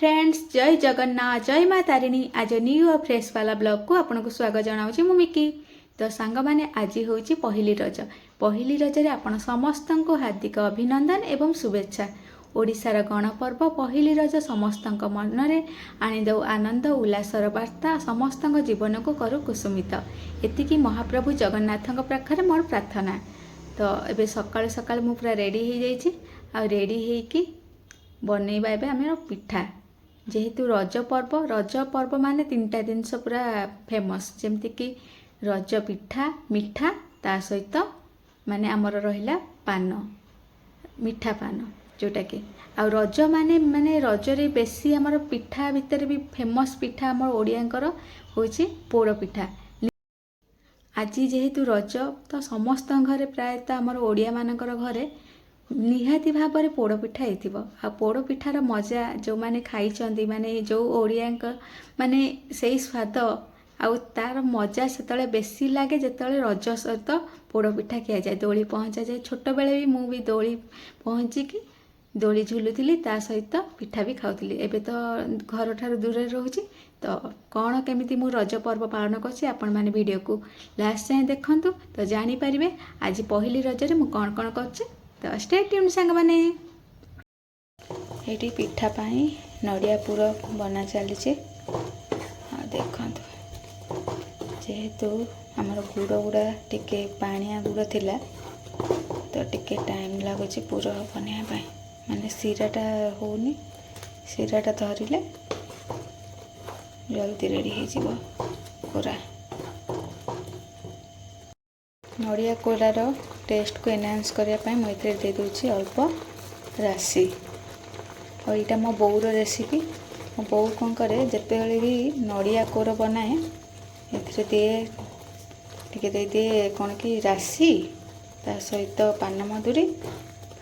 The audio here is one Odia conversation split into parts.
फ्रेंड्स जय जगन्नाथ जय माँ तारिणी आज न्यू और फ्रेश वाला ब्लॉग को आपको स्वागत जनाऊँ मु मिकी। तो सांग मैंने आज हूँ पहली रजरे आपण समस्त को हार्दिक अभिनंदन एवं शुभेच्छा। ओडिशार गणपर्व पहली रज समस्त मन में आणीदौ आनंद उल्लासर वार्ता समस्त जीवन को करू कुसुमित एतिकी महाप्रभु जगन्नाथ पाखे मोर प्रार्थना। तो ये सकाल सकाल मु पूरा रेडी हो जाइए रेडी होइकी बनैबा एबे आम पिठा जेहेतु रज पर्व माने तीनटा जिनस पूरा फेमस जमती कि रज पिठा मिठा ता सहित माने आमर रहिला पान मिठा पान जोटा कि आ रज माने माने रजरे बेसी आमर पिठा भितर भी फेमस पिठा आमर ओडियांकर होची पोड़ पिठा। आज जेहेतु रज तो समस्त घरे प्रायतः आमर ओडिया मानकर घरे निहाती भाव में पोड़पिठा हो पोड़पिठार मजा जो मैंने खाई माने जो ओडिया माने से स्वाद आउ तार मजा से बेसी लगे जिते रज सहित पोड़पिठा खिया जाए दोली पहुँचा जाए। छोट बेले भी मुझे दोली पहुँचिकी दोली झुलुली ता सहित पिठा भी खाऊली। एबे तो घर ठार दूर रोचे तो कौन केमिति मु रज पर्व पालन करछि आपण माने वीडियो को लास्ट जाए देखंतु तो जानी पारिबे आज पहली रजरे मु कौन कौन करछि। तो स्टे ट्यून सांग माने ये पिठा पाई नड़िया पुर बना चली देखते जेहेतु आमर गुड़ गुड़ा टिके पानिया गुड़ थिला तो टिके टाइम लगुच पुर बनवाई माने सिराटा होनी सिराटा धरिले जल्दी रेडी हो कोरा नड़िया कोरार टेस्ट को एनहांस करने मुझे दे दूची अल्प राशि और यहाँ मो बोर रेसिपी मो बो कौन करे जिते भी नड़िया कोर बनाए ये दिए दे दिए कौन कि राशि ता सहित पान मधुरी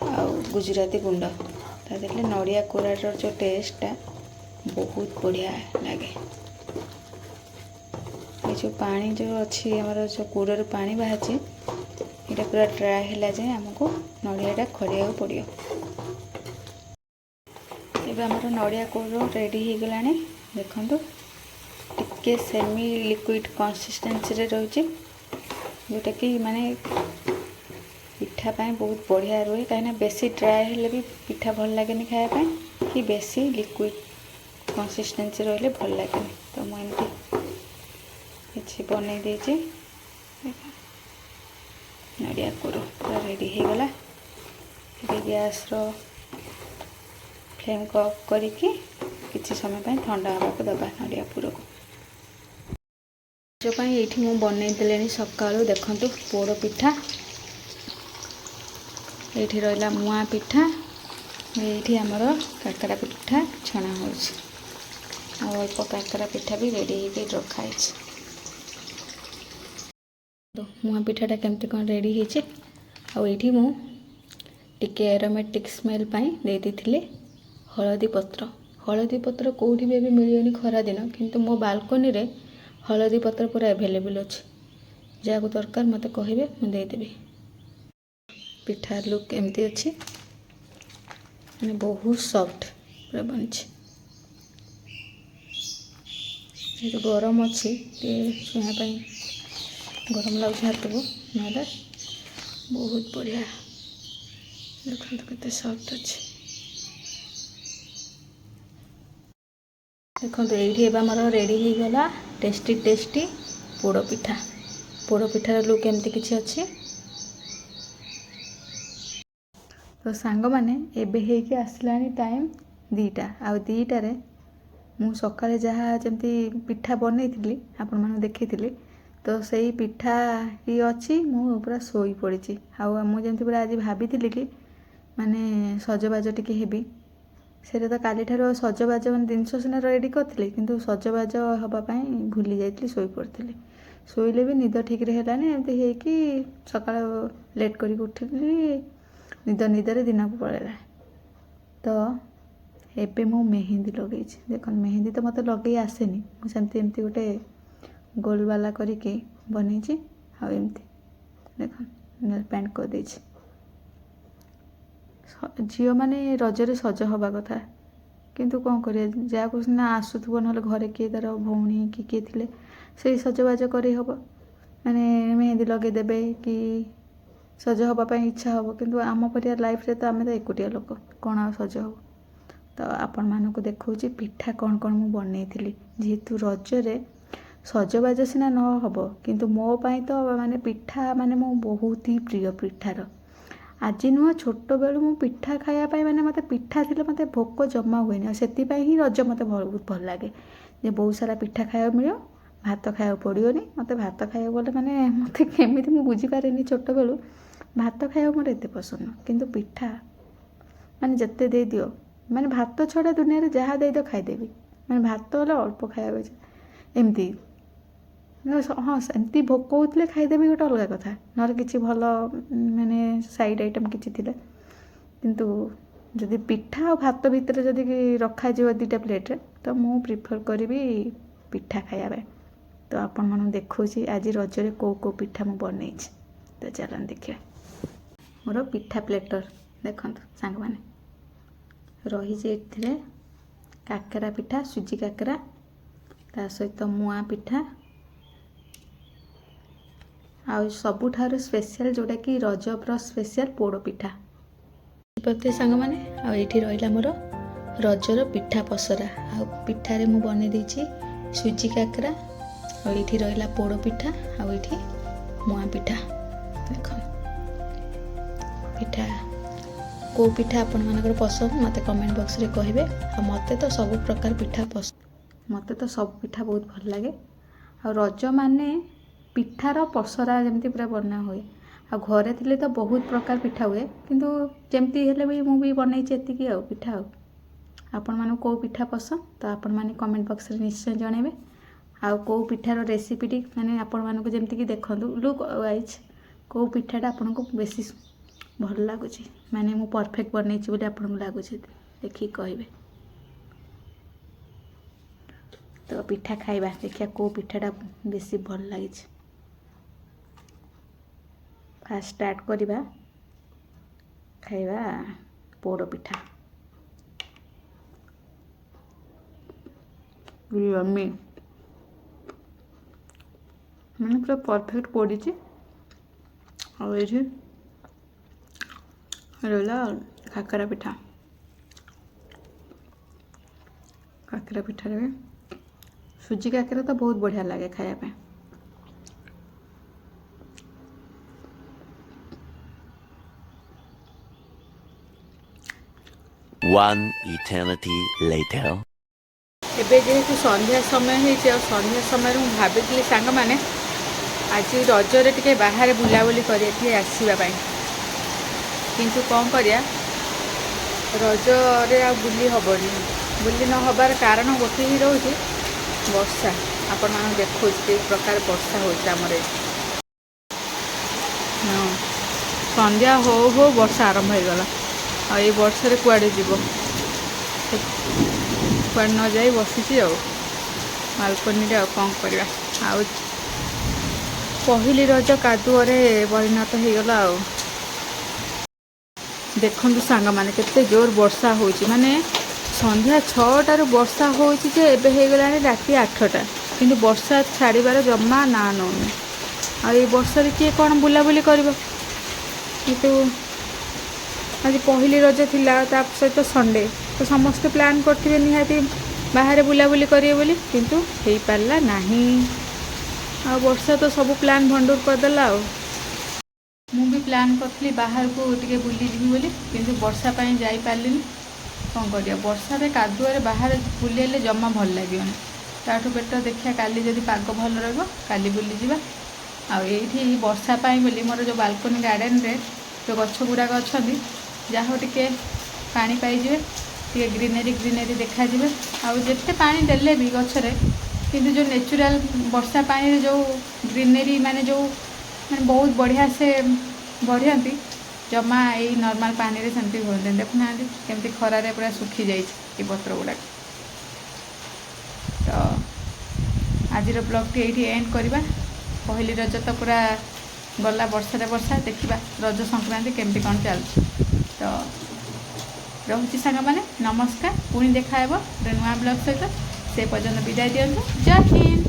आ गुजराती गुंड ता देले नड़िया कोरार जो टेस्टा बहुत बढ़िया लगे। ये जो पानी जो अच्छी हमारा जो गुड़र पानी बाहर ये पूरा ड्राए है जाए आमको नड़ियाटा खड़िया पड़ो। ये आमर नड़िया कोर रेडी हो गला देखो टिके सेमी लिक्विड कंसिस्टेंसी रही जोटा कि माने पिठा पाई बहुत बढ़िया रुए कहीं बेसी ड्राए हेले भी पिठा भल लगे खायापी कि बेसी लिक्विड कंसिस्टेंसी रही भल लगे। तो मुझे किसी बन देची नड़िया कोर पूरा रेडी हो गला। गैस फ्लेम को ऑफ करके किसी समय पे ठंडा हवा को दबा नड़िया पुर को जो ये मुझे बनई सका देखु पोड़ पिठा ये रहा मुआ पिठा ये आमर काकरा पिठा छणा हो अल्प काकरा पिठा भी रेडी हो रखाई। तो मुआ पिठाटा केमती कौन रेडी होइए आईटी मु टिके एरोमेटिक स्मेल पाई दे देथिले हलदी पत्र कोठी भी मिलियनी खरा दिन किंतु मो बालकोनी रे हलदी पत्र पूरा अवेलेबल अच्छे जहाँ को दरकार मत कहे मुझे देदेवी। पिठा लुक एमती अच्छी मैंने बहुत सॉफ्ट पूरा बनची जो गरम अच्छी छुआ गरम लगे हाथ को ना बहुत बढ़िया देखो केते सॉफ्ट अच्छे देखो ये आमर रेडी हो गला टेस्टी टेस्टी पोड़ पिठार लुक एमती किसी अच्छी। तो सांग माने एबे हेके आसला टाइम 2टा आ 2टारे मु सकाळे जहाँ जमती पिठा बनई आपण माने देखी तो सही पिठा ही अच्छी मु पूरा शोई पड़ी मुझे पूरा आज भाभी कि माने सजबाज टिके हेबी से तो काली ठार सजबाज मैंने जिनस सीना रेडी करी किंतु सजबाज हाँपाई भूली जाइली शोई पड़ी शोले भी निद ठीक है एमती है सका लेट कर उठिली निदरे दिन को पड़ेगा। तो एबे मु मेहंदी लगे देख मेहंदी तो मत लगे आसेनी मुझे एमती गोटे गोल वाला करके बनई आमती देख नेल पेंट कर दे झील मैंने रजरे सज हवा कथा କିନ୍ତୁ କ'ଣ କରିବା, ଯାହାକୁ ସିନା ଆସୁଥିବ, ନହେଲେ ଘରେ କିଏ ତା'ର ଭଉଣୀ କି କିଏ ଥିଲେ ସେଇ ସଜବାଜ କରି ହେବ, ମାନେ ମେହେନ୍ଦି ଲଗେଇଦେବେ କି ସଜ ହେବା ପାଇଁ ଇଚ୍ଛା ହେବ। କିନ୍ତୁ ଆମ ପରିବାର ଲାଇଫ୍ରେ ତ ଆମେ ତ ଏକୁଟିଆ ଲୋକ, କ'ଣ ଆଉ ସଜ ହେବ। ତ ଆପଣମାନଙ୍କୁ ଦେଖାଉଛି ପିଠା କ'ଣ କ'ଣ ମୁଁ ବନେଇଥିଲି। ଯେହେତୁ ରଜରେ ସଜବାଜ ସିନା ନ ହେବ, କିନ୍ତୁ ମୋ ପାଇଁ ତ ମାନେ ପିଠା ମାନେ ମୁଁ ବହୁତ ହିଁ ପ୍ରିୟ ପିଠାର। ଆଜି ନୁହଁ, ଛୋଟବେଳୁ ମୁଁ ପିଠା ଖାଇବା ପାଇଁ ମାନେ ମୋତେ ପିଠା ଥିଲେ ମୋତେ ଭୋକ ଜମା ହୁଏନି। ଆଉ ସେଥିପାଇଁ ହିଁ ରଜ ମୋତେ ବହୁତ ଭଲ ଲାଗେ, ଯେ ବହୁତ ସାରା ପିଠା ଖାଇବାକୁ ମିଳିବ, ଭାତ ଖାଇବାକୁ ପଡ଼ିବନି। ମୋତେ ଭାତ ଖାଇବାକୁ ଗଲେ ମାନେ ମୋତେ କେମିତି ମୁଁ ବୁଝିପାରେନି, ଛୋଟବେଳୁ ଭାତ ଖାଇବାକୁ ମୋର ଏତେ ପସନ୍ଦ। କିନ୍ତୁ ପିଠା ମାନେ ଯେତେ ଦେଇଦିଅ, ମାନେ ଭାତ ଛଡ଼ା ଦୁନିଆରେ ଯାହା ଦେଇଦିଅ ଖାଇଦେବି। ମାନେ ଭାତ ହେଲେ ଅଳ୍ପ ଖାଇବା ଅଛି ଏମିତି। ହଁ, ସେମିତି ଭୋକ ହେଉଥିଲେ ଖାଇଦେବି, ଗୋଟେ ଅଲଗା କଥା, ନହେଲେ କିଛି ଭଲ ମାନେ ସାଇଡ଼୍ ଆଇଟମ୍ କିଛି ଥିଲେ। କିନ୍ତୁ ଯଦି ପିଠା ଆଉ ଭାତ ଭିତରେ ଯଦି ରଖାଯିବ ଦୁଇଟା ପ୍ଲେଟ୍ରେ, ତ ମୁଁ ପ୍ରିଫର୍ କରିବି ପିଠା ଖାଇବା ପାଇଁ। ତ ଆପଣମାନଙ୍କୁ ଦେଖାଉଛି ଆଜି ରଜରେ କେଉଁ କେଉଁ ପିଠା ମୁଁ ବନେଇଛି। ତ ଚାଲନ୍ତୁ ଦେଖିବା। ମୋର ପିଠା ପ୍ଲେଟର୍ ଦେଖନ୍ତୁ ସାଙ୍ଗମାନେ, ରହିଛି ଏଥିରେ କାକେରା ପିଠା, ସୁଜି କାକେରା, ତା ସହିତ ମୁଆଁ ପିଠା, ଆଉ ସବୁଠାରୁ ସ୍ପେଶିଆଲ୍ ଯେଉଁଟାକି ରଜର ସ୍ପେଶିଆଲ୍ ପୋଡ଼ ପିଠା। ପ୍ରତି ସାଙ୍ଗମାନେ, ଆଉ ଏଇଠି ରହିଲା ମୋର ରଜର ପିଠା ପସରା। ଆଉ ପିଠାରେ ମୁଁ ବନେଇ ଦେଇଛି ସୁଜି କାକେରା, ଆଉ ଏଇଠି ରହିଲା ପୋଡ଼ ପିଠା, ଆଉ ଏଇଠି ମୁଆଁ ପିଠା। ଦେଖ ପିଠା, କେଉଁ ପିଠା ଆପଣମାନଙ୍କର ପସନ୍ଦ ମୋତେ କମେଣ୍ଟ ବକ୍ସରେ କହିବେ। ଆଉ ମୋତେ ତ ସବୁ ପ୍ରକାର ପିଠା ପସନ୍ଦ, ମୋତେ ତ ସବୁ ପିଠା ବହୁତ ଭଲ ଲାଗେ। ଆଉ ରଜ ମାନେ ପିଠାର ପସରା ଯେମିତି ପୁରା ବନା ହୁଏ। ଆଉ ଘରେ ଥିଲେ ତ ବହୁତ ପ୍ରକାର ପିଠା ହୁଏ, କିନ୍ତୁ ଯେମିତି ହେଲେ ବି ମୁଁ ବି ବନେଇଛି ଏତିକି ଆଉ ପିଠା। ଆଉ ଆପଣମାନଙ୍କୁ କେଉଁ ପିଠା ପସନ୍ଦ, ତ ଆପଣମାନେ କମେଣ୍ଟ ବକ୍ସରେ ନିଶ୍ଚୟ ଜଣାଇବେ। ଆଉ କେଉଁ ପିଠାର ରେସିପିଟି ମାନେ ଆପଣମାନଙ୍କୁ ଯେମିତିକି ଦେଖନ୍ତୁ ଲୁକ୍ ୱାଇଜ୍ କେଉଁ ପିଠାଟା ଆପଣଙ୍କୁ ବେଶୀ ଭଲ ଲାଗୁଛି, ମାନେ ମୁଁ ପରଫେକ୍ଟ ବନେଇଛି ବୋଲି ଆପଣଙ୍କୁ ଲାଗୁଛି, ଦେଖିକି କହିବେ। ତ ପିଠା ଖାଇବା, ଦେଖିବା କେଉଁ ପିଠାଟା ବେଶୀ ଭଲ ଲାଗିଛି। ଫାର୍ଷ୍ଟ ଷ୍ଟାର୍ଟ କରିବା ଖାଇବା ପୋଡ଼ ପିଠା। ୟମ୍ମି, ମାନେ ପୁରା ପରଫେକ୍ଟ ପୋଡ଼ିଛି। ଆଉ ଏଇଠି ରହିଲା କାକେରା ପିଠା। କାକେରା ପିଠାରେ ବି ସୁଜି କାକେରା ତ ବହୁତ ବଢ଼ିଆ ଲାଗେ ଖାଇବା ପାଇଁ। One eternity later. ଏବେ ଯେହେତୁ ସନ୍ଧ୍ୟା ସମୟ ହେଇଛି, ଆଉ ସନ୍ଧ୍ୟା ସମୟରେ ମୁଁ ଭାବିଥିଲି ସାଙ୍ଗମାନେ ଆଜି ରଜରେ ଟିକେ ବାହାରେ ବୁଲାବୁଲି କରିବା, ଟିକେ ଆସିବା ପାଇଁ। କିନ୍ତୁ କ'ଣ କରିବା, ରଜରେ ଆଉ ବୁଲି ହେବନି। ବୁଲି ନ ହେବାର କାରଣ ଗୋଟିଏ ହିଁ ରହୁଛି ବର୍ଷା। ଆପଣମାନଙ୍କୁ ଦେଖାଉଛି କି ପ୍ରକାର ବର୍ଷା ହେଉଛି ଆମର ଏଠି। ହଁ, ସନ୍ଧ୍ୟା ହଉ ହଉ ବର୍ଷା ଆରମ୍ଭ ହେଇଗଲା। ଆଉ ଏଇ ବର୍ଷାରେ କୁଆଡ଼େ ଯିବ, କୁଆଡ଼େ ନ ଯାଇ ବସିଛି ଆଉ ବାଲକୋନିରେ। ଆଉ କ'ଣ କରିବା, ଆଉ ପହିଲି ରଜ କାଦୁଅରେ ପରିଣତ ହେଇଗଲା। ଆଉ ଦେଖନ୍ତୁ ସାଙ୍ଗମାନେ କେତେ ଜୋର ବର୍ଷା ହେଉଛି, ମାନେ ସନ୍ଧ୍ୟା 6ଟାରୁ ବର୍ଷା ହେଉଛି ଯେ ଏବେ ହେଇଗଲାଣି ରାତି 8ଟା, କିନ୍ତୁ ବର୍ଷା ଛାଡ଼ିବାର ଜମା ନାଁ ନେଉନି। ଆଉ ଏଇ ବର୍ଷାରେ କିଏ କ'ଣ ବୁଲାବୁଲି କରିବ। କିନ୍ତୁ ଆଜି ପହିଲି ରଜ ଥିଲା, ତା ସହିତ ସଣ୍ଡେ, ତ ସମସ୍ତେ ପ୍ଲାନ୍ କରିଥିବେ ନିହାତି ବାହାରେ ବୁଲାବୁଲି କରିବେ ବୋଲି, କିନ୍ତୁ ହେଇପାରିଲା ନାହିଁ। ଆଉ ବର୍ଷା ତ ସବୁ ପ୍ଲାନ୍ ଭଣ୍ଡୁର କରିଦେଲା। ଆଉ ମୁଁ ବି ପ୍ଲାନ୍ କରିଥିଲି ବାହାରକୁ ଟିକେ ବୁଲିଯିବି ବୋଲି, କିନ୍ତୁ ବର୍ଷା ପାଇଁ ଯାଇପାରିଲିନି। କ'ଣ କରିବା, ବର୍ଷାରେ କାଦୁଅରେ ବାହାରେ ବୁଲିଲେ ଜମା ଭଲ ଲାଗିବନି। ତାଠୁ ବେଟର୍ ଦେଖିବା କାଲି ଯଦି ପାଗ ଭଲ ରହିବ କାଲି ବୁଲିଯିବା। ଆଉ ଏଇଠି ବର୍ଷା ପାଇଁ ବୋଲି ମୋର ଯେଉଁ ବାଲକୋନି ଗାର୍ଡ଼େନରେ ଯେଉଁ ଗଛ ଗୁଡ଼ାକ ଅଛନ୍ତି, ଯାହା ହଉ ଟିକେ ପାଣି ପାଇଯିବେ, ଟିକେ ଗ୍ରିନେରୀ ଦେଖାଯିବେ। ଆଉ ଯେତେ ପାଣି ଦେଲେ ବି ଗଛରେ, କିନ୍ତୁ ଯେଉଁ ନ୍ୟାଚୁରାଲ୍ ବର୍ଷା ପାଣିରେ ଯେଉଁ ଗ୍ରିନେରୀ ମାନେ ବହୁତ ବଢ଼ିଆ ସେ ବଢ଼ନ୍ତି, ଜମା ଏଇ ନର୍ମାଲ୍ ପାଣିରେ ସେମିତି ହୁଅନ୍ତିନି। ଦେଖୁନାହାନ୍ତି କେମିତି ଖରାରେ ପୁରା ଶୁଖିଯାଇଛି ଏ ପତ୍ର ଗୁଡ଼ାକ। ତ ଆଜିର ବ୍ଲଗ୍ଟି ଏଇଠି ଏଣ୍ଡ କରିବା। ପହିଲି ରଜ ତ ପୁରା ଗଲା ବର୍ଷାରେ ବର୍ଷା, ଦେଖିବା ରଜ ସଂକ୍ରାନ୍ତି କେମିତି କ'ଣ ଚାଲୁଛି। ତ ରହୁଛି ସାଙ୍ଗମାନେ, ନମସ୍କାର। ପୁଣି ଦେଖା ହେବ ଗୋଟେ ନୂଆ ବ୍ଲଗ୍ ସହିତ। ସେ ପର୍ଯ୍ୟନ୍ତ ବିଦାୟ ଦିଅନ୍ତୁ। ଜୟ ହିନ୍ଦ।